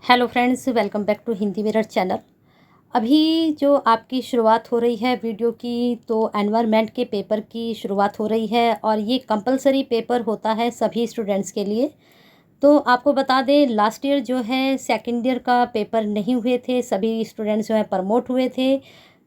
Hello friends, welcome back to Hindi mirror channel. अभी जो आपकी शुरुआत हो रही है वीडियो की, तो एनवायरनमेंट के पेपर की शुरुआत हो रही है और ये कंपलसरी पेपर होता है सभी स्टूडेंट्स के लिए। तो आपको बता दें, लास्ट ईयर जो है सेकंड ईयर का पेपर नहीं हुए थे, सभी स्टूडेंट्स जो है प्रमोट हुए थे।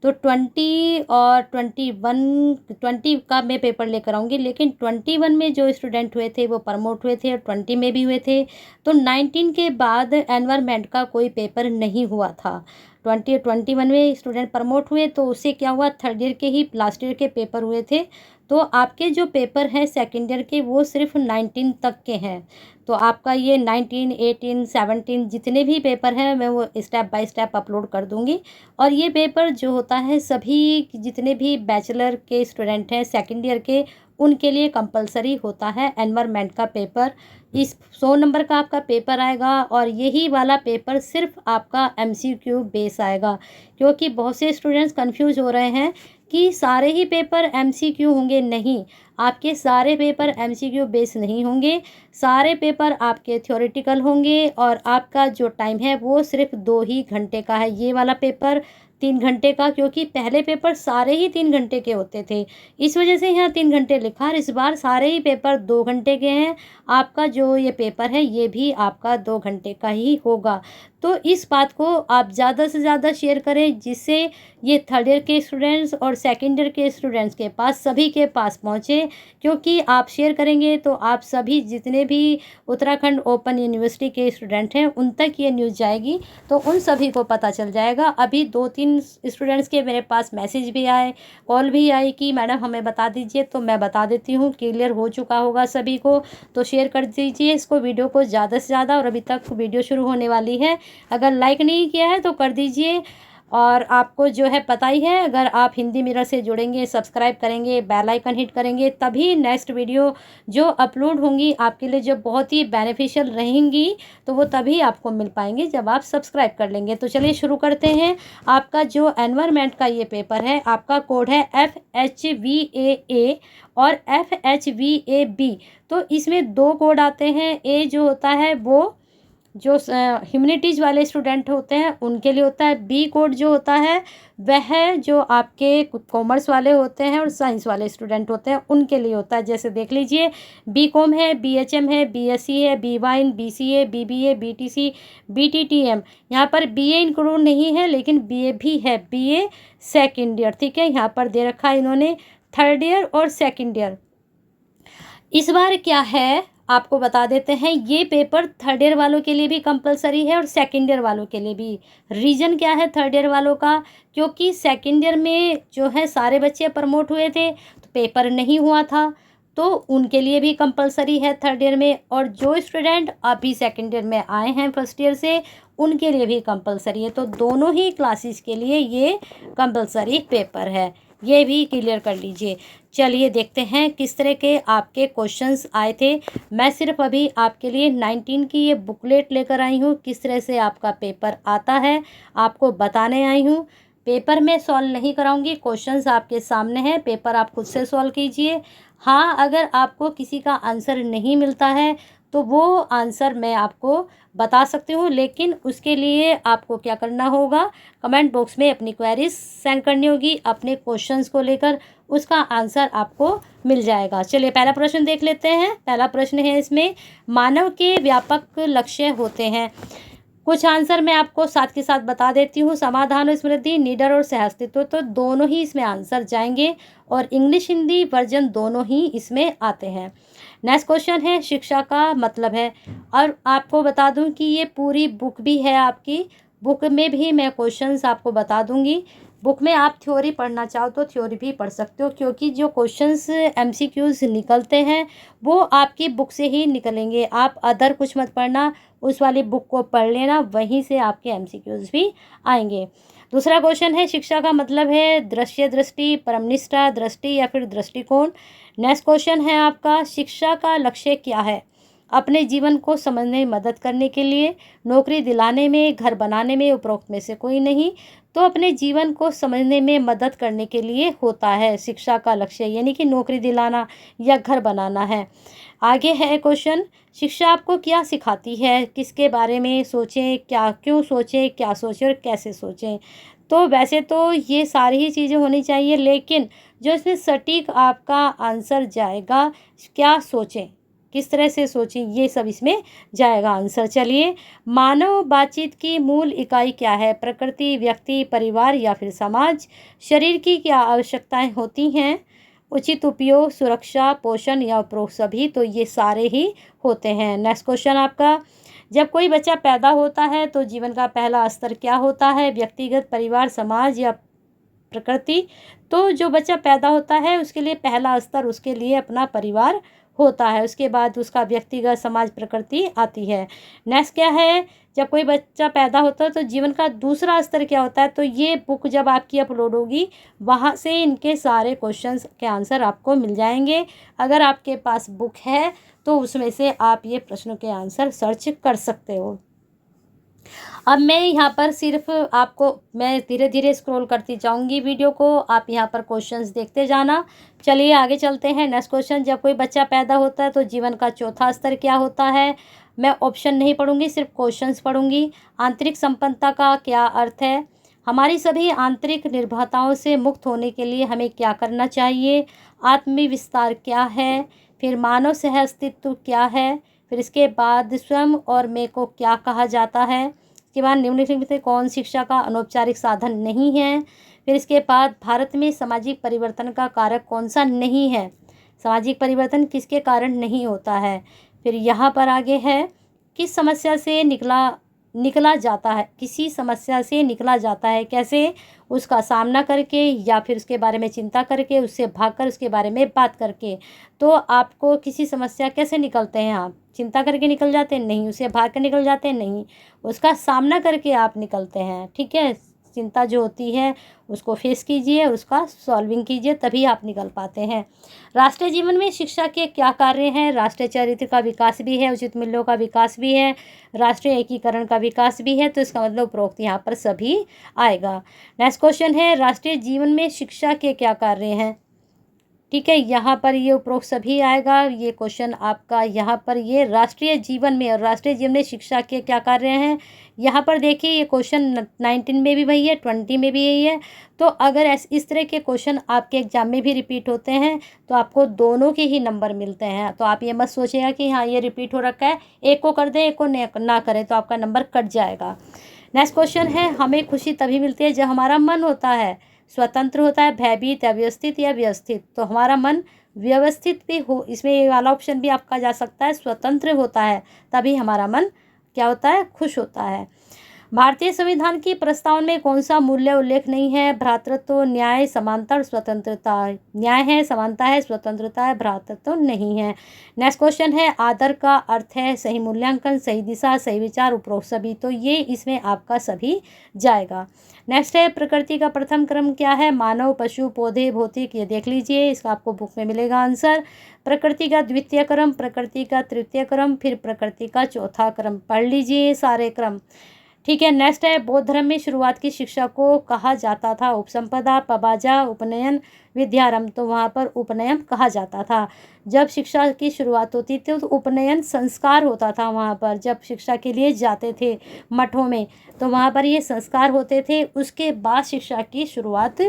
तो 20 और 21, 20 का मैं पेपर लेकर आऊँगी, लेकिन 21 में जो स्टूडेंट हुए थे वो प्रमोट हुए थे और 20 में भी हुए थे। तो 19 के बाद एनवायरनमेंट का कोई पेपर नहीं हुआ था। 20 और 21 में स्टूडेंट प्रमोट हुए, तो उससे क्या हुआ, थर्ड ईयर के ही लास्ट ईयर के पेपर हुए थे। तो आपके जो पेपर हैं सेकेंड ईयर के, वो सिर्फ 19 तक के हैं। तो आपका ये 19, 18, 17 जितने भी पेपर हैं, मैं वो स्टेप बाय स्टेप अपलोड कर दूंगी। और ये पेपर जो होता है, सभी जितने भी बैचलर के स्टूडेंट हैं सेकेंड ईयर के, उनके लिए कंपलसरी होता है एनवायरनमेंट का पेपर। इस 100 नंबर का आपका पेपर आएगा और यही वाला पेपर सिर्फ आपका एमसीक्यू बेस आएगा। क्योंकि बहुत से स्टूडेंट्स कंफ्यूज हो रहे हैं कि सारे ही पेपर एमसीक्यू होंगे। नहीं, आपके सारे पेपर एमसीक्यू बेस नहीं होंगे। सारे पेपर आपके थ्योरेटिकल होंगे और आपका जो टाइम है वो सिर्फ 2 ही घंटे का है। ये वाला पेपर 3 घंटे का, क्योंकि पहले पेपर सारे ही 3 घंटे के होते थे, इस वजह से यहाँ 3 घंटे लिखा। और इस बार सारे ही पेपर 2 घंटे के हैं। आपका जो ये पेपर है ये भी आपका 2 घंटे का ही होगा। तो इस बात को आप ज़्यादा से ज़्यादा शेयर करें, जिससे ये थर्ड ईयर के स्टूडेंट्स और सेकेंड ईयर के स्टूडेंट्स के पास, सभी के पास पहुँचे। क्योंकि आप शेयर करेंगे तो आप सभी जितने भी उत्तराखंड ओपन यूनिवर्सिटी के स्टूडेंट हैं उन तक ये न्यूज़ जाएगी, तो उन सभी को पता चल जाएगा। अभी 2-3 स्टूडेंट्स के मेरे पास मैसेज भी आए, कॉल भी आई कि मैडम हमें बता दीजिए। तो मैं बता देती हूँ, क्लियर हो चुका होगा सभी को। तो शेयर कर दीजिए इसको, वीडियो को ज़्यादा से ज़्यादा। और अभी तक वीडियो शुरू होने वाली है, अगर लाइक नहीं किया है तो कर दीजिए। और आपको जो है पता ही है, अगर आप हिंदी मिरर से जुड़ेंगे, सब्सक्राइब करेंगे, बेल आइकन हिट करेंगे, तभी नेक्स्ट वीडियो जो अपलोड होंगी आपके लिए, जो बहुत ही बेनिफिशियल रहेंगी, तो वो तभी आपको मिल पाएंगे जब आप सब्सक्राइब कर लेंगे। तो चलिए शुरू करते हैं। आपका जो एनवायरनमेंट का ये पेपर है, आपका कोड है FHVAA और FHVAB। तो इसमें 2 कोड आते हैं। ए जो होता है वो जो ह्यूमैनिटीज़ वाले स्टूडेंट होते हैं उनके लिए होता है। बी कोड जो होता है वह जो आपके कॉमर्स वाले होते हैं और साइंस वाले स्टूडेंट होते हैं उनके लिए होता है। जैसे देख लीजिए, बी कॉम है, BHM है, BSc है, BWine, BCA, BBA, BTC, BTTM। यहाँ पर BA इंक्लूड नहीं है, लेकिन BA भी है, BA सेकेंड ईयर। ठीक है, यहाँ पर दे रखा है इन्होंने थर्ड ईयर और सेकेंड ईयर। इस बार क्या है आपको बता देते हैं, ये पेपर थर्ड ईयर वालों के लिए भी कंपलसरी है और सेकेंड ईयर वालों के लिए भी। रीज़न क्या है थर्ड ईयर वालों का, क्योंकि सेकेंड ईयर में जो है सारे बच्चे प्रमोट हुए थे, तो पेपर नहीं हुआ था, तो उनके लिए भी कंपलसरी है थर्ड ईयर में। और जो स्टूडेंट अभी सेकेंड ईयर में आए हैं फर्स्ट ईयर से, उनके लिए भी कंपलसरी है। तो दोनों ही क्लासेस के लिए ये कंपलसरी पेपर है, ये भी क्लियर कर लीजिए। चलिए देखते हैं किस तरह के आपके क्वेश्चंस आए थे। मैं सिर्फ अभी आपके लिए 19 की ये बुकलेट लेकर आई हूँ, किस तरह से आपका पेपर आता है आपको बताने आई हूँ। पेपर में सॉल्व नहीं कराऊंगी, क्वेश्चंस आपके सामने हैं, पेपर आप खुद से सॉल्व कीजिए। हाँ, अगर आपको किसी का आंसर नहीं मिलता है तो वो आंसर मैं आपको बता सकती हूँ, लेकिन उसके लिए आपको क्या करना होगा, कमेंट बॉक्स में अपनी क्वेरीज सेंड करनी होगी अपने क्वेश्चंस को लेकर, उसका आंसर आपको मिल जाएगा। चलिए पहला प्रश्न देख लेते हैं। पहला प्रश्न है इसमें, मानव के व्यापक लक्ष्य होते हैं। कुछ आंसर मैं आपको साथ के साथ बता देती हूँ। समाधान और स्मृति, निडर और सहअस्तित्व, तो दोनों ही इसमें आंसर जाएंगे और इंग्लिश हिंदी वर्जन दोनों ही इसमें आते हैं। नेक्स्ट क्वेश्चन है, शिक्षा का मतलब है। और आपको बता दूं कि ये पूरी बुक भी है, आपकी बुक में भी मैं क्वेश्चंस आपको बता दूंगी। बुक में आप थ्योरी पढ़ना चाहो तो थ्योरी भी पढ़ सकते हो, क्योंकि जो क्वेश्चंस MCQs निकलते हैं वो आपकी बुक से ही निकलेंगे। आप अदर कुछ मत पढ़ना, उस वाली बुक को पढ़ लेना, वहीं से आपके MCQs भी आएंगे। दूसरा क्वेश्चन है, शिक्षा का मतलब है दृश्य दृष्टि, परमनिष्ठा दृष्टि या फिर दृष्टिकोण। नेक्स्ट क्वेश्चन है आपका, शिक्षा का लक्ष्य क्या है। अपने जीवन को समझने में मदद करने के लिए, नौकरी दिलाने में, घर बनाने में, उपरोक्त में से कोई नहीं। तो अपने जीवन को समझने में मदद करने के लिए होता है शिक्षा का लक्ष्य, यानी कि नौकरी दिलाना या घर बनाना है। आगे है क्वेश्चन, शिक्षा आपको क्या सिखाती है, किसके बारे में सोचें, क्या क्यों सोचें, क्या सोचें और कैसे सोचें। तो वैसे तो ये सारी ही चीज़ें होनी चाहिए, लेकिन जो इसमें सटीक आपका आंसर जाएगा, क्या सोचें, किस तरह से सोचें, ये सब इसमें जाएगा आंसर। चलिए, मानव बातचीत की मूल इकाई क्या है? प्रकृति, व्यक्ति, परिवार या फिर समाज? शरीर की क्या आवश्यकताएं होती हैं? उचित उपयोग, सुरक्षा, पोषण या उपरोक्त सभी? तो ये सारे ही होते हैं। नेक्स्ट क्वेश्चन आपका, जब कोई बच्चा पैदा होता है तो जीवन का पहला स्तर क्या होता है? व्यक्तिगत, परिवार, समाज या प्रकृति? तो जो बच्चा पैदा होता है उसके लिए पहला स्तर उसके लिए अपना परिवार होता है, उसके बाद उसका व्यक्तिगत, समाज, प्रकृति आती है। नेक्स्ट क्या है, जब कोई बच्चा पैदा होता है तो जीवन का दूसरा स्तर क्या होता है? तो ये बुक जब आपकी अपलोड होगी वहाँ से इनके सारे क्वेश्चंस के आंसर आपको मिल जाएंगे। अगर आपके पास बुक है तो उसमें से आप ये प्रश्नों के आंसर सर्च कर सकते हो। अब मैं यहाँ पर सिर्फ आपको, मैं धीरे धीरे स्क्रॉल करती जाऊँगी वीडियो को, आप यहाँ पर क्वेश्चंस देखते जाना। चलिए आगे चलते हैं। नेक्स्ट क्वेश्चन, जब कोई बच्चा पैदा होता है तो जीवन का चौथा स्तर क्या होता है? मैं ऑप्शन नहीं पढ़ूंगी, सिर्फ क्वेश्चंस पढ़ूंगी। आंतरिक संपन्नता का क्या अर्थ है? हमारी सभी आंतरिक निर्भरताओं से मुक्त होने के लिए हमें क्या करना चाहिए? आत्मविस्तार क्या है? फिर मानव सह अस्तित्व क्या है? फिर इसके बाद स्वयं और मैं को क्या कहा जाता है? इसके बाद निम्नलिखित में से कौन शिक्षा का अनौपचारिक साधन नहीं है? फिर इसके बाद भारत में सामाजिक परिवर्तन का कारक कौन सा नहीं है? सामाजिक परिवर्तन किसके कारण नहीं होता है? फिर यहाँ पर आगे है, किस समस्या से निकला जाता है, किसी समस्या से निकला जाता है कैसे? उसका सामना करके या फिर उसके बारे में चिंता करके, उससे भागकर, उसके बारे में बात करके। तो आपको किसी समस्या कैसे निकलते हैं? आप चिंता करके निकल जाते हैं? नहीं। उससे भाग कर निकल जाते हैं? नहीं। उसका सामना करके आप निकलते हैं। ठीक है, चिंता जो होती है उसको फेस कीजिए, उसका सॉल्विंग कीजिए, तभी आप निकल पाते हैं। राष्ट्रीय जीवन में शिक्षा के क्या कार्य हैं? राष्ट्रीय चरित्र का विकास भी है, उचित मूल्यों का विकास भी है, राष्ट्रीय एकीकरण का विकास भी है। तो इसका मतलब उपरोक्त यहाँ पर सभी आएगा। नेक्स्ट क्वेश्चन है, राष्ट्रीय जीवन में शिक्षा के क्या कार्य हैं? ठीक है, यहाँ पर ये उपरोक्त सभी आएगा। ये क्वेश्चन आपका यहाँ पर ये राष्ट्रीय जीवन में और राष्ट्रीय जीवन में शिक्षा के क्या कार्य हैं, यहाँ पर देखिए ये क्वेश्चन 19 में भी वही है, 20 में भी यही है। तो अगर इस तरह के क्वेश्चन आपके एग्जाम में भी रिपीट होते हैं तो आपको दोनों के ही नंबर मिलते हैं। तो आप ये मत सोचिएगा कि हाँ ये रिपीट हो रखा है, एक को कर दें एक को ना करें तो आपका नंबर कट जाएगा। नेक्स्ट क्वेश्चन है, हमें खुशी तभी मिलती है जब हमारा मन होता है, स्वतंत्र होता है, भयभीत, अव्यवस्थित या व्यवस्थित? तो हमारा मन व्यवस्थित भी हो, इसमें ये वाला ऑप्शन भी आपका जा सकता है, स्वतंत्र होता है तभी हमारा मन क्या होता है? खुश होता है। भारतीय संविधान की प्रस्तावना में कौन सा मूल्य उल्लेख नहीं है? भ्रातृत्व, न्याय, समानता और स्वतंत्रता। न्याय है, समानता है, स्वतंत्रता है, भ्रातृत्व नहीं है। नेक्स्ट क्वेश्चन है, आदर का अर्थ है सही मूल्यांकन, सही दिशा, सही विचार, उपरोक्त सभी। तो ये इसमें आपका सभी जाएगा। नेक्स्ट है, प्रकृति का प्रथम क्रम क्या है? मानव, पशु, पौधे, भौतिक। ये देख लीजिए, इसका आपको बुक में मिलेगा आंसर। प्रकृति का द्वितीय क्रम, प्रकृति का तृतीय क्रम, फिर प्रकृति का चौथा क्रम। पढ़ लीजिए सारे क्रम। ठीक है, नेक्स्ट है, बौद्ध धर्म में शुरुआत की शिक्षा को कहा जाता था उपसंपदा, पबाजा, उपनयन, विद्यारंभ। तो वहाँ पर उपनयन कहा जाता था। जब शिक्षा की शुरुआत होती थी तो उपनयन संस्कार होता था वहाँ पर, जब शिक्षा के लिए जाते थे मठों में तो वहाँ पर ये संस्कार होते थे, उसके बाद शिक्षा की शुरुआत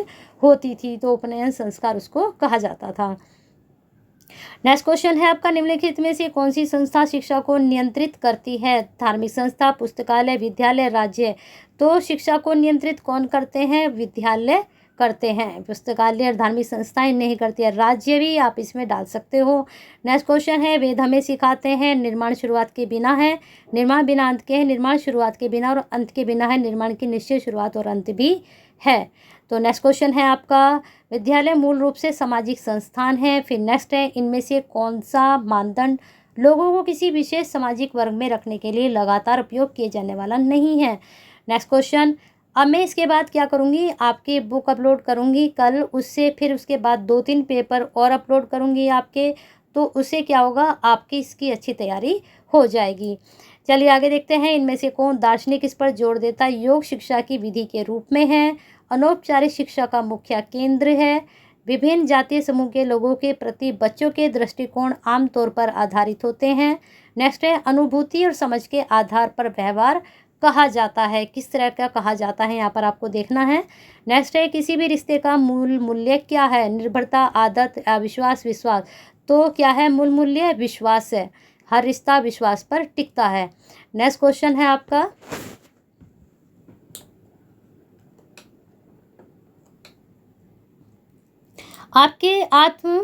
होती थी, तो उपनयन संस्कार उसको कहा जाता था। नेक्स्ट क्वेश्चन है आपका, निम्नलिखित में से कौन सी संस्था शिक्षा को नियंत्रित करती है? धार्मिक संस्था, पुस्तकालय, विद्यालय, राज्य। तो शिक्षा को नियंत्रित कौन करते हैं? विद्यालय करते हैं, पुस्तकालय और धार्मिक संस्थाएं नहीं करती है। राज्य भी आप इसमें डाल सकते हो। नेक्स्ट क्वेश्चन है, वेद हमें सिखाते हैं निर्माण शुरुआत के बिना है, निर्माण बिना अंत के है, निर्माण शुरुआत के बिना और अंत के बिना है, निर्माण की निश्चित शुरुआत और अंत भी है। तो नेक्स्ट क्वेश्चन है आपका, विद्यालय मूल रूप से सामाजिक संस्थान है। फिर नेक्स्ट है, इनमें से कौन सा मानदंड लोगों को किसी विशेष सामाजिक वर्ग में रखने के लिए लगातार उपयोग किए जाने वाला नहीं है? नेक्स्ट क्वेश्चन, अब मैं इसके बाद क्या करूँगी, आपकी बुक अपलोड करूँगी कल, उससे फिर उसके बाद 2-3 पेपर और अपलोड करूँगी आपके। तो उससे क्या होगा, आपकी इसकी अच्छी तैयारी हो जाएगी। चलिए आगे देखते हैं, इनमें से कौन दार्शनिक इस पर जोर देता है। योग शिक्षा की विधि के रूप में है, अनौपचारिक शिक्षा का मुख्य केंद्र है, विभिन्न जातीय समूह के लोगों के प्रति बच्चों के दृष्टिकोण आमतौर पर आधारित होते हैं। नेक्स्ट है, अनुभूति और समझ के आधार पर व्यवहार कहा जाता है। किस तरह का कहा जाता है यहाँ पर आपको देखना है। नेक्स्ट है, किसी भी रिश्ते का मूल मूल्य क्या है। निर्भरता, आदत, अविश्वास, विश्वास। तो क्या है मूल मूल्य? विश्वास है। हर रिश्ता विश्वास पर टिकता है। नेक्स्ट क्वेश्चन है आपका, आपके आत्म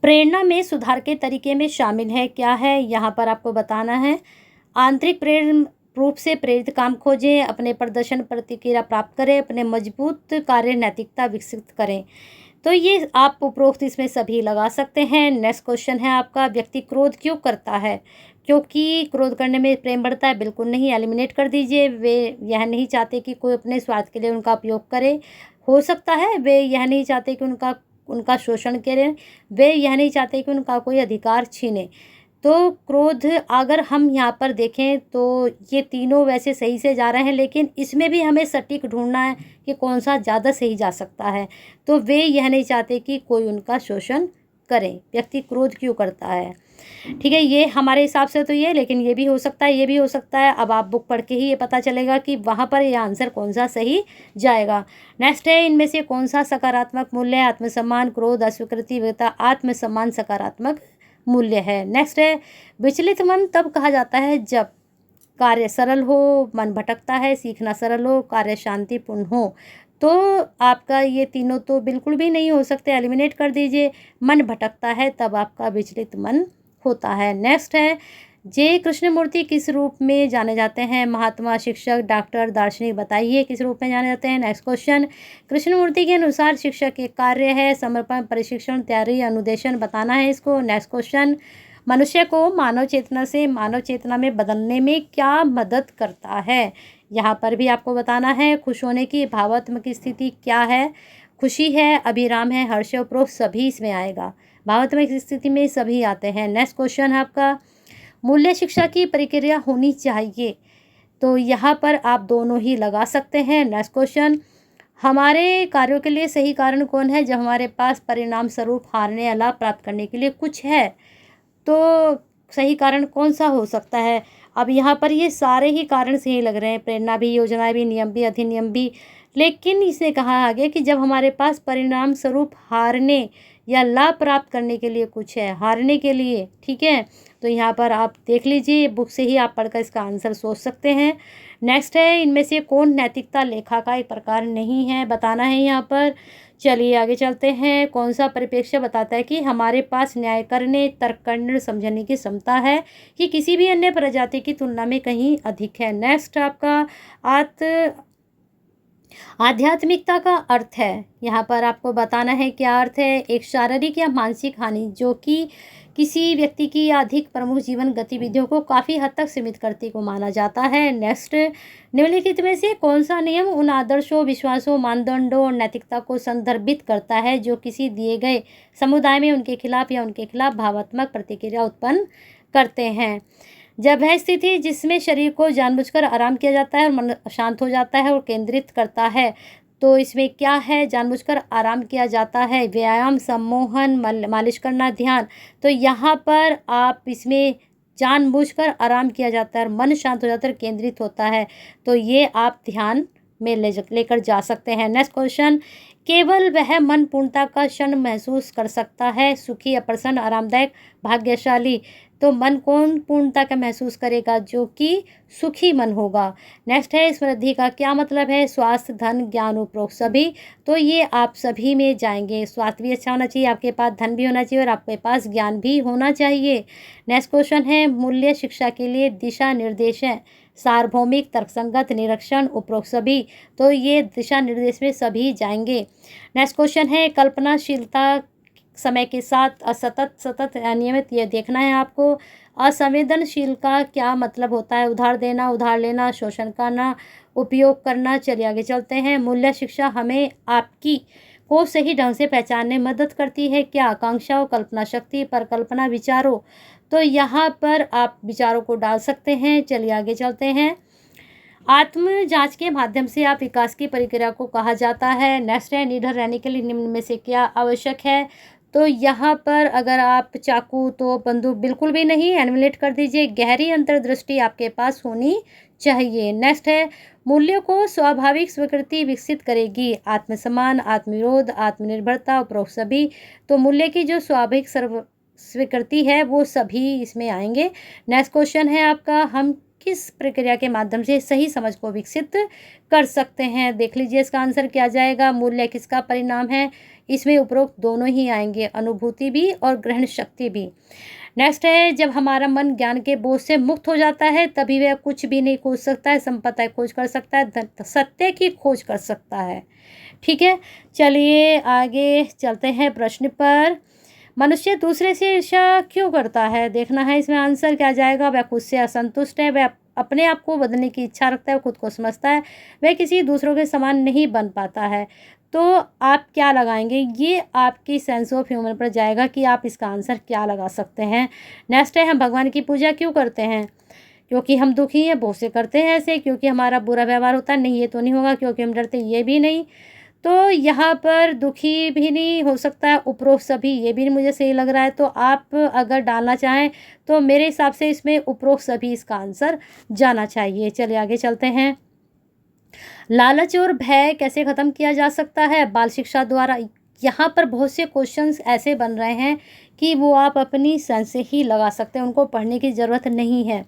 प्रेरणा में सुधार के तरीके में शामिल है क्या है, यहाँ पर आपको बताना है। आंतरिक प्रेरण रूप से प्रेरित काम खोजें, अपने प्रदर्शन प्रतिक्रिया प्राप्त करें, अपने मजबूत कार्य नैतिकता विकसित करें। तो ये आप उपरोक्त इसमें सभी लगा सकते हैं। नेक्स्ट क्वेश्चन है आपका, व्यक्ति क्रोध क्यों करता है। क्योंकि क्रोध करने में प्रेम बढ़ता है, बिल्कुल नहीं, एलिमिनेट कर दीजिए। वे यह नहीं चाहते कि कोई अपने स्वार्थ के लिए उनका उपयोग करे। हो सकता है वे यह नहीं चाहते कि उनका उनका शोषण करें, वे यह नहीं चाहते कि उनका कोई अधिकार छीने। तो क्रोध अगर हम यहाँ पर देखें तो ये तीनों वैसे सही से जा रहे हैं, लेकिन इसमें भी हमें सटीक ढूंढना है कि कौन सा ज़्यादा सही जा सकता है। तो वे यह नहीं चाहते कि कोई उनका शोषण करे। व्यक्ति क्रोध क्यों करता है, ठीक है, ये हमारे हिसाब से तो ये, लेकिन ये भी हो सकता है, ये भी हो सकता है। अब आप बुक पढ़ के ही ये पता चलेगा कि वहाँ पर ये आंसर कौन सा सही जाएगा। नेक्स्ट है, इनमें से कौन सा सकारात्मक मूल्य है। आत्मसम्मान, क्रोध, अस्वीकृति, विविधता। आत्मसम्मान सकारात्मक मूल्य है। नेक्स्ट है, विचलित मन तब कहा जाता है जब कार्य सरल हो, मन भटकता है, सीखना सरल हो, कार्य शांतिपूर्ण हो। तो आपका ये तीनों तो बिल्कुल भी नहीं हो सकते, एलिमिनेट कर दीजिए। मन भटकता है तब आपका विचलित मन होता है। नेक्स्ट है, जे कृष्णमूर्ति किस रूप में जाने जाते हैं। महात्मा, शिक्षक, डॉक्टर, दार्शनिक। बताइए किस रूप में जाने जाते हैं। नेक्स्ट क्वेश्चन, कृष्णमूर्ति के अनुसार शिक्षक एक कार्य है। समर्पण, प्रशिक्षण, तैयारी, अनुदेशन। बताना है इसको। नेक्स्ट क्वेश्चन, मनुष्य को मानव चेतना से मानव चेतना में बदलने में क्या मदद करता है। यहाँ पर भी आपको बताना है। खुश होने की भावात्मक स्थिति क्या है। खुशी है, अभिराम है, हर्ष, उपरोक्त सभी इसमें आएगा। भावात्मक स्थिति में सभी आते हैं। नेक्स्ट क्वेश्चन है आपका, मूल्य शिक्षा की प्रक्रिया होनी चाहिए। तो यहाँ पर आप दोनों ही लगा सकते हैं। नेक्स्ट क्वेश्चन, हमारे कार्यों के लिए सही कारण कौन है। जब हमारे पास परिणाम स्वरूप हारने या लाभ प्राप्त करने के लिए कुछ है, तो सही कारण कौन सा हो सकता है। अब यहाँ पर ये सारे ही कारण सही लग रहे हैं, प्रेरणा भी, योजना भी, नियम भी, अधिनियम भी। लेकिन इसने कहा आगे कि जब हमारे पास परिणाम स्वरूप हारने या लाभ प्राप्त करने के लिए कुछ है, हारने के लिए, ठीक है। तो यहाँ पर आप देख लीजिए, बुक से ही आप पढ़कर इसका आंसर सोच सकते हैं। नेक्स्ट है, इनमें से कौन नैतिकता लेखा का एक प्रकार नहीं है। बताना है यहाँ पर। चलिए आगे चलते हैं। कौन सा परिप्रेक्ष्य बताता है कि हमारे पास न्याय करने, तर्क करने, समझने की क्षमता है कि किसी भी अन्य प्रजाति की तुलना में कहीं अधिक है। नेक्स्ट आपका आध्यात्मिकता का अर्थ है। यहाँ पर आपको बताना है क्या अर्थ है। एक शारीरिक या मानसिक हानि जो कि किसी व्यक्ति की या अधिक प्रमुख जीवन गतिविधियों को काफ़ी हद तक सीमित करती को माना जाता है। नेक्स्ट, निम्नलिखित में से कौन सा नियम उन आदर्शों, विश्वासों, मानदंडों और नैतिकता को संदर्भित करता है जो किसी दिए गए समुदाय में उनके खिलाफ या उनके खिलाफ भावात्मक प्रतिक्रिया उत्पन्न करते हैं। जब वह स्थिति जिसमें शरीर को जानबूझकर आराम किया जाता है और मन शांत हो जाता है और केंद्रित करता है, तो इसमें क्या है, जानबूझकर आराम किया जाता है। व्यायाम, सम्मोहन, मालिश करना, ध्यान। तो यहाँ पर आप इसमें जानबूझकर आराम किया जाता है और मन शांत हो जाता है, केंद्रित होता है। तो ये आप ध्यान में लेकर जा सकते हैं। नेक्स्ट क्वेश्चन, केवल वह मन पूर्णता का क्षण महसूस कर सकता है। सुखी, अप्रसन्न, आरामदायक, भाग्यशाली। तो मन कौन पूर्णता का महसूस करेगा, जो कि सुखी मन होगा। नेक्स्ट है, समृद्धि का क्या मतलब है। स्वास्थ्य, धन, ज्ञान, उपरोक्त सभी। तो ये आप सभी में जाएंगे। स्वास्थ्य भी अच्छा होना चाहिए, आपके पास धन भी होना चाहिए और आपके पास ज्ञान भी होना चाहिए। नेक्स्ट क्वेश्चन है, मूल्य शिक्षा के लिए दिशा निर्देश है। सार्वभौमिक, तर्कसंगत, निरीक्षण, उपरोक्त सभी। तो ये दिशा निर्देश में सभी जाएंगे। नेक्स्ट क्वेश्चन है, कल्पनाशीलता समय के साथ सतत अनियमित, ये देखना है आपको। असंवेदनशील का क्या मतलब होता है। उधार देना, उधार लेना, शोषण करना, उपयोग करना। चलिए आगे चलते हैं। मूल्य शिक्षा हमें आपकी को सही ढंग से पहचानने में मदद करती है। क्या आकांक्षाओं, कल्पना शक्ति, परिकल्पना, विचारों, तो यहाँ पर आप विचारों को डाल सकते हैं। चलिए आगे चलते हैं। आत्म जांच के माध्यम से आप विकास की प्रक्रिया को कहा जाता है। नेक्स्ट है, निडर रहने के लिए निम्न में से क्या आवश्यक है? तो यहाँ पर अगर आप चाकू तो बंदूक बिल्कुल भी नहीं, एलिमिनेट कर दीजिए। गहरी अंतर्दृष्टि आपके पास होनी चाहिए। नेक्स्ट है, मूल्यों को स्वाभाविक स्वीकृति विकसित करेगी। आत्मसम्मान, आत्मविरोध, आत्मनिर्भरता, उपरोक्त सभी, तो मूल्य की जो स्वाभाविक स्वीकृति है वो सभी इसमें आएंगे। नेक्स्ट क्वेश्चन है आपका, हम किस प्रक्रिया के माध्यम से सही समझ को विकसित कर सकते हैं? देख लीजिए इसका आंसर क्या जाएगा। मूल्य किसका परिणाम है? इसमें उपरोक्त दोनों ही आएंगे, अनुभूति भी और ग्रहण शक्ति भी। नेक्स्ट है, जब हमारा मन ज्ञान के बोझ से मुक्त हो जाता है तभी वह कुछ भी नहीं खोज सकता है, संपदा की खोज कर सकता है, सत्य की खोज कर सकता है। ठीक है, चलिए आगे चलते हैं प्रश्न पर। मनुष्य दूसरे से ईर्ष्या क्यों करता है? देखना है इसमें आंसर क्या जाएगा। वह खुद से असंतुष्ट है, वह अपने आप को बदलने की इच्छा रखता है, खुद को समझता है, वह किसी दूसरों के समान नहीं बन पाता है। तो आप क्या लगाएंगे? ये आपकी सेंस ऑफ ह्यूमर पर जाएगा कि आप इसका आंसर क्या लगा सकते हैं। नेक्स्ट है, हम भगवान की पूजा क्यों करते हैं? क्योंकि हम दुखी हैं, बहुत से करते हैं ऐसे। क्योंकि हमारा बुरा व्यवहार होता है, नहीं ये तो नहीं होगा। क्योंकि हम डरते, ये भी नहीं। तो यहाँ पर दुखी भी नहीं हो सकता है, उपरोक्त सभी, ये भी मुझे सही लग रहा है। तो आप अगर डालना चाहें तो मेरे हिसाब से इसमें उपरोक्त सभी इसका आंसर जाना चाहिए। चलिए आगे चलते हैं। लालच और भय कैसे ख़त्म किया जा सकता है? बाल शिक्षा द्वारा। यहाँ पर बहुत से क्वेश्चंस ऐसे बन रहे हैं कि वो आप अपनी सेंस से ही लगा सकते हैं, उनको पढ़ने की ज़रूरत नहीं है।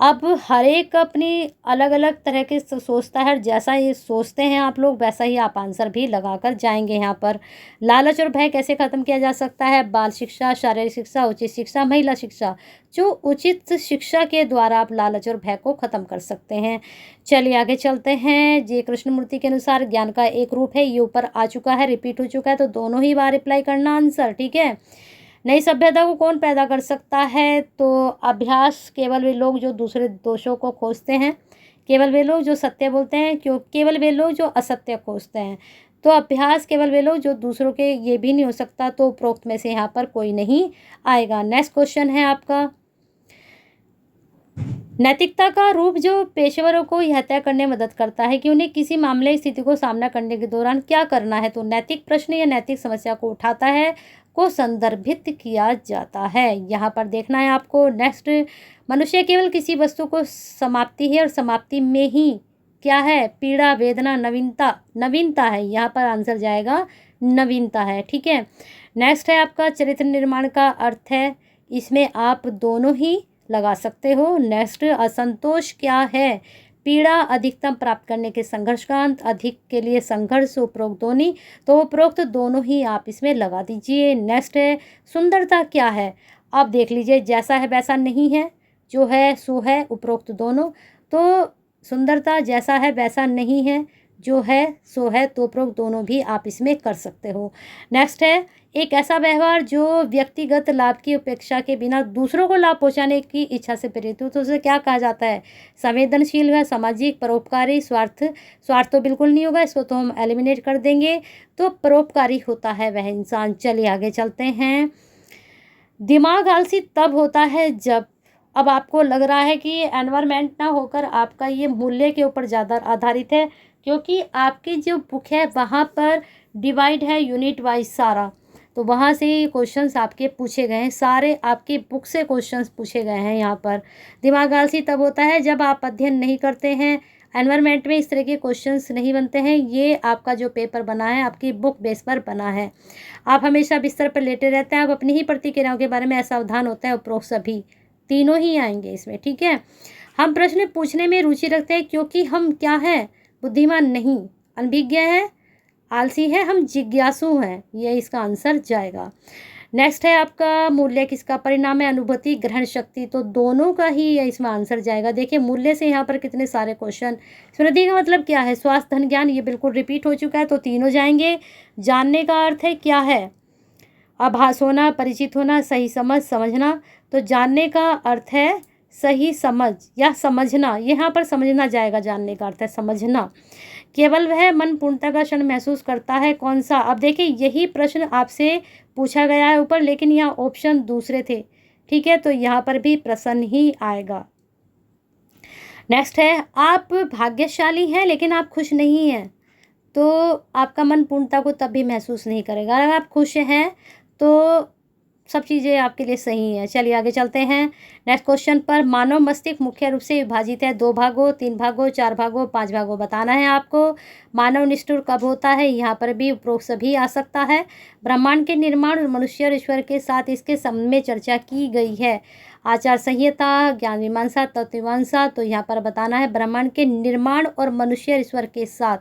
अब हर एक अपनी अलग अलग तरह के सोचता है, जैसा ये सोचते हैं आप लोग वैसा ही आप आंसर भी लगा कर जाएंगे। यहाँ पर लालच और भय कैसे ख़त्म किया जा सकता है? बाल शिक्षा, शारीरिक शिक्षा, उचित शिक्षा, महिला शिक्षा। जो उचित शिक्षा के द्वारा आप लालच और भय को ख़त्म कर सकते हैं। चलिए आगे चलते हैं। जे कृष्णमूर्ति के अनुसार ज्ञान का एक रूप है, ये ऊपर आ चुका है, रिपीट हो चुका है, तो दोनों ही बार रिप्लाई करना आंसर। ठीक है, नई सभ्यता को कौन पैदा कर सकता है? तो अभ्यास। केवल वे लोग जो दूसरे दोषों को खोजते हैं, केवल वे लोग जो सत्य बोलते हैं, क्यों केवल वे लोग जो असत्य खोजते हैं। तो अभ्यास केवल वे लोग जो दूसरों के, ये भी नहीं हो सकता। तो उपरोक्त में से यहाँ पर कोई नहीं आएगा। नेक्स्ट क्वेश्चन है आपका, नैतिकता का रूप जो पेशेवरों को यह तय करने में मदद करता है कि उन्हें किसी मामले स्थिति को सामना करने के दौरान क्या करना है। तो नैतिक प्रश्न या नैतिक समस्या को उठाता है को संदर्भित किया जाता है। यहाँ पर देखना है आपको। नेक्स्ट, मनुष्य केवल किसी वस्तु को समाप्ति है और समाप्ति में ही क्या है? पीड़ा, वेदना, नवीनता। नवीनता है, यहाँ पर आंसर जाएगा नवीनता है। ठीक है, नेक्स्ट है आपका चरित्र निर्माण का अर्थ है, इसमें आप दोनों ही लगा सकते हो। नेक्स्ट, असंतोष क्या है? पीड़ा, अधिकतम प्राप्त करने के संघर्ष का अंत, अधिक के लिए संघर्ष, उपरोक्त दोनों, तो उपरोक्त दोनों ही आप इसमें लगा दीजिए। नेक्स्ट है, सुंदरता क्या है? आप देख लीजिए, जैसा है वैसा नहीं है, जो है सो है, उपरोक्त दोनों। तो सुंदरता जैसा है वैसा नहीं है, जो है सो है, तो उपरोक्त दोनों भी आप इसमें कर सकते हो। नेक्स्ट है, एक ऐसा व्यवहार जो व्यक्तिगत लाभ की उपेक्षा के बिना दूसरों को लाभ पहुंचाने की इच्छा से प्रेरित हो, तो उसे क्या कहा जाता है? संवेदनशील व सामाजिक, परोपकारी। स्वार्थ तो बिल्कुल नहीं होगा, इसको तो हम एलिमिनेट कर देंगे। तो परोपकारी होता है वह इंसान। चलिए आगे चलते हैं। दिमाग आलसी तब होता है जब, अब आपको लग रहा है कि एनवायरनमेंट ना होकर आपका ये मूल्य के ऊपर ज़्यादा आधारित है, क्योंकि आपकी जो बुक है वहाँ पर डिवाइड है यूनिट वाइज सारा, तो वहाँ से क्वेश्चंस आपके पूछे गए हैं, सारे आपकी बुक से क्वेश्चंस पूछे गए हैं। यहाँ पर दिमाग आलसी तब होता है जब आप अध्ययन नहीं करते हैं, एनवायरनमेंट में इस तरह के क्वेश्चंस नहीं बनते हैं। ये आपका जो पेपर बना है आपकी बुक बेस पर बना है। आप हमेशा बिस्तर पर लेटे रहते हैं, आप अपनी ही प्रतिक्रियाओं के बारे में असावधान होते हैं, उपरोक्त सभी तीनों ही आएंगे इसमें। ठीक है, हम प्रश्न पूछने में रुचि रखते हैं क्योंकि हम क्या हैं? बुद्धिमान नहीं, अनभिज्ञ हैं, आलसी है, हम जिज्ञासु हैं। ये इसका आंसर जाएगा। नेक्स्ट है आपका, मूल्य किसका परिणाम है? अनुभूति, ग्रहण शक्ति, तो दोनों का ही इसमें आंसर जाएगा। देखिए मूल्य से यहाँ पर कितने सारे क्वेश्चन। स्मृति का मतलब क्या है? स्वास्थ्य, धन, ज्ञान, ये बिल्कुल रिपीट हो चुका है, तो तीनों जाएंगे। जानने का अर्थ है क्या है? आभास होना, परिचित होना, सही समझ, समझना, तो जानने का अर्थ है सही समझ या समझना, यहाँ पर समझना जाएगा, जानने का अर्थ है समझना। केवल वह मन पूर्णता का क्षण महसूस करता है, कौन सा? अब देखिए यही प्रश्न आपसे पूछा गया है ऊपर, लेकिन यहाँ ऑप्शन दूसरे थे, ठीक है, तो यहाँ पर भी प्रसन्न ही आएगा। नेक्स्ट है, आप भाग्यशाली हैं लेकिन आप खुश नहीं हैं, तो आपका मन पूर्णता को तब भी महसूस नहीं करेगा। अगर आप खुश हैं तो सब चीज़ें आपके लिए सही हैं। चलिए आगे चलते हैं नेक्स्ट क्वेश्चन पर। मानव मस्तिष्क मुख्य रूप से विभाजित है 2 भागों, 3 भागों, 4 भागों, 5 भागों, बताना है आपको। मानव निष्ठुर कब होता है, यहाँ पर भी उपरोक्त सभी आ सकता है। ब्रह्मांड के निर्माण और मनुष्य और ईश्वर के साथ इसके संबंध में चर्चा की गई है। आचार संहिता, ज्ञान मीमांसा, तत्व मीमांसा, तो यहाँ पर बताना है ब्रह्मांड के निर्माण और मनुष्य और ईश्वर के साथ,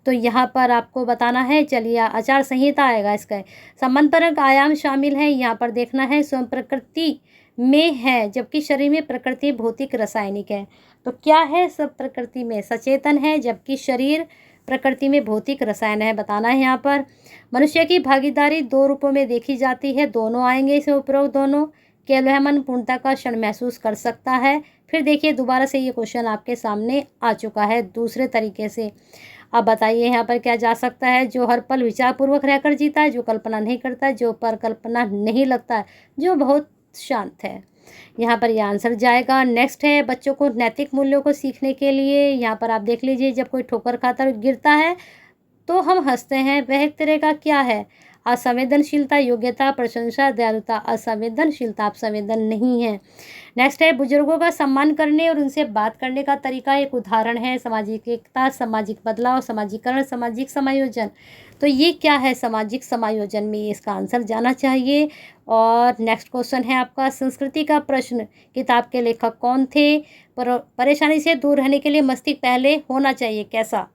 तो यहाँ पर आपको बताना है। चलिए आचार संहिता आएगा इसका। संबंधपरक आयाम शामिल है, यहाँ पर देखना है। स्वयं प्रकृति में है जबकि शरीर में प्रकृति भौतिक रासायनिक है, तो क्या है? सब प्रकृति में सचेतन है जबकि शरीर प्रकृति में भौतिक रसायन है, बताना है यहाँ पर। मनुष्य की भागीदारी 2 रूपों में देखी जाती है, दोनों आएंगे इसमें उपरोक्त दोनों। केवल वह मन पूर्णता का क्षण महसूस कर सकता है। फिर देखिए दोबारा से ये क्वेश्चन आपके सामने आ चुका है दूसरे तरीके से। अब बताइए यहाँ पर क्या जा सकता है? जो हर पल विचारपूर्वक रहकर जीता है, जो कल्पना नहीं करता, जो पर कल्पना नहीं लगता है, जो बहुत शांत है। यहाँ पर यह आंसर जाएगा। नेक्स्ट है, बच्चों को नैतिक मूल्यों को सीखने के लिए, यहाँ पर आप देख लीजिए, जब कोई ठोकर खाता गिरता है तो हम हंसते हैं, वह एक तरह का क्या है? असंवेदनशीलता, योग्यता, प्रशंसा, दयालुता। असंवेदनशीलता, आप संवेदन नहीं है। नेक्स्ट है, बुजुर्गों का सम्मान करने और उनसे बात करने का तरीका एक उदाहरण है। सामाजिक एकता, सामाजिक बदलाव, सामाजिकरण, सामाजिक समायोजन, तो ये क्या है? सामाजिक समायोजन में ये इसका आंसर जाना चाहिए। और नेक्स्ट क्वेश्चन है आपका संस्कृति का प्रश्न। किताब के लेखक कौन थे? परेशानी से दूर रहने के लिए मस्तिष्क पहले होना चाहिए कैसा?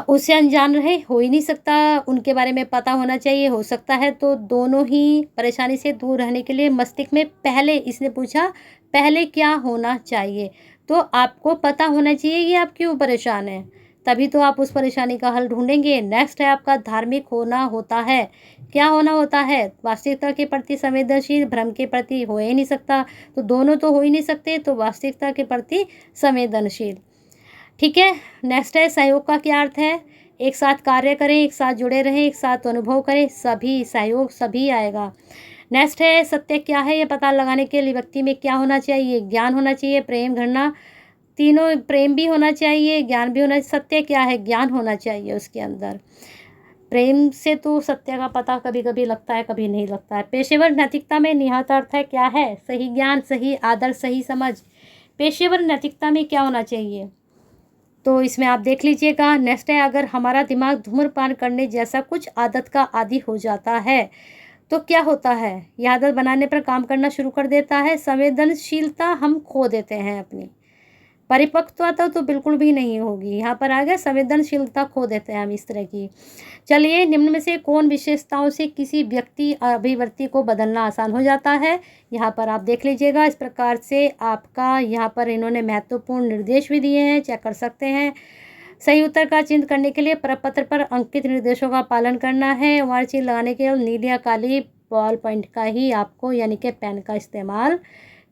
उससे अनजान रहे, हो ही नहीं सकता, उनके बारे में पता होना चाहिए, हो सकता है, तो दोनों ही। परेशानी से दूर रहने के लिए मस्तिष्क में पहले, इसने पूछा पहले क्या होना चाहिए, तो आपको पता होना चाहिए कि आप क्यों परेशान हैं, तभी तो आप उस परेशानी का हल ढूंढेंगे। नेक्स्ट है आपका धार्मिक होना होता है, क्या होना होता है? वास्तविकता के प्रति संवेदनशील, भ्रम के प्रति हो ही नहीं सकता, तो दोनों तो हो ही नहीं सकते, तो वास्तविकता के प्रति संवेदनशील, ठीक है। नेक्स्ट है, सहयोग का क्या अर्थ है? एक साथ कार्य करें, एक साथ जुड़े रहें, एक साथ अनुभव करें, सभी, सहयोग सभी आएगा। नेक्स्ट है, सत्य क्या है? ये पता लगाने के लिए व्यक्ति में क्या होना चाहिए? ज्ञान होना चाहिए, प्रेम, घृणा, तीनों, प्रेम भी होना चाहिए, ज्ञान भी होना चाहिए। सत्य क्या है? ज्ञान होना चाहिए उसके अंदर। प्रेम से तो सत्य का पता कभी कभी लगता है, कभी नहीं लगता है। पेशेवर नैतिकता में निहित अर्थ है क्या है? सही ज्ञान, सही आदर, सही समझ। पेशेवर नैतिकता में क्या होना चाहिए? तो इसमें आप देख लीजिएगा। नेक्स्ट है, अगर हमारा दिमाग धूम्रपान करने जैसा कुछ आदत का आदी हो जाता है तो क्या होता है? यह आदत बनाने पर काम करना शुरू कर देता है। संवेदनशीलता हम खो देते हैं अपनी, परिपक्वता तो बिल्कुल भी नहीं होगी। यहाँ पर आ गया संवेदनशीलता खो देते हैं हम इस तरह की। चलिए, निम्न में से कौन विशेषताओं से किसी व्यक्ति अभिव्यक्ति को बदलना आसान हो जाता है? यहाँ पर आप देख लीजिएगा। इस प्रकार से आपका यहाँ पर इन्होंने महत्वपूर्ण निर्देश भी दिए हैं, चेक कर सकते हैं। सही उत्तर का चिन्ह करने के लिए प्रपत्र पर अंकित निर्देशों का पालन करना है। वहाँ चिन्ह लगाने के लिए नीली या काली बॉल पॉइंट का ही आपको, यानी कि पेन का इस्तेमाल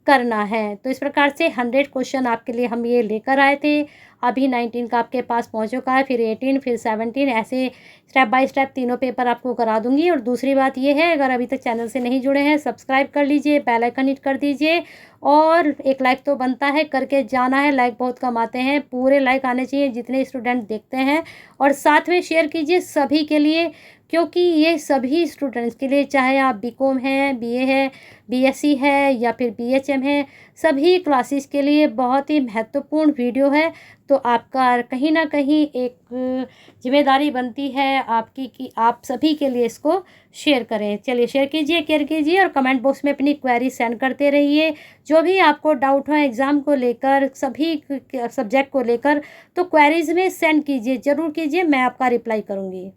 करना है। तो इस प्रकार से 100 क्वेश्चन आपके लिए हम ये लेकर आए थे। अभी 19 का आपके पास पहुंच चुका है, फिर 18, फिर 17, ऐसे स्टेप बाय स्टेप तीनों पेपर आपको करा दूंगी। और दूसरी बात ये है, अगर अभी तक चैनल से नहीं जुड़े हैं, सब्सक्राइब कर लीजिए, बेल आइकन हिट कर दीजिए, और एक लाइक तो बनता है, करके जाना है। लाइक बहुत कम आते हैं, पूरे लाइक आने चाहिए जितने स्टूडेंट देखते हैं। और साथ में शेयर कीजिए सभी के लिए, क्योंकि ये सभी स्टूडेंट्स के लिए, चाहे आप बीकॉम हैं, बीए है, बीएससी है, या फिर बीएचएम है, सभी क्लासेस के लिए बहुत ही महत्वपूर्ण वीडियो है। तो आपका कहीं ना कहीं एक जिम्मेदारी बनती है आपकी कि आप सभी के लिए इसको शेयर करें। चलिए, शेयर कीजिए, केयर कीजिए, और कमेंट बॉक्स में अपनी क्वेरी सेंड करते रहिए। जो भी आपको डाउट हो एग्ज़ाम को लेकर, सभी सब्जेक्ट को लेकर, तो क्वेरीज में सेंड कीजिए, ज़रूर कीजिए, मैं आपका रिप्लाई करूँगी।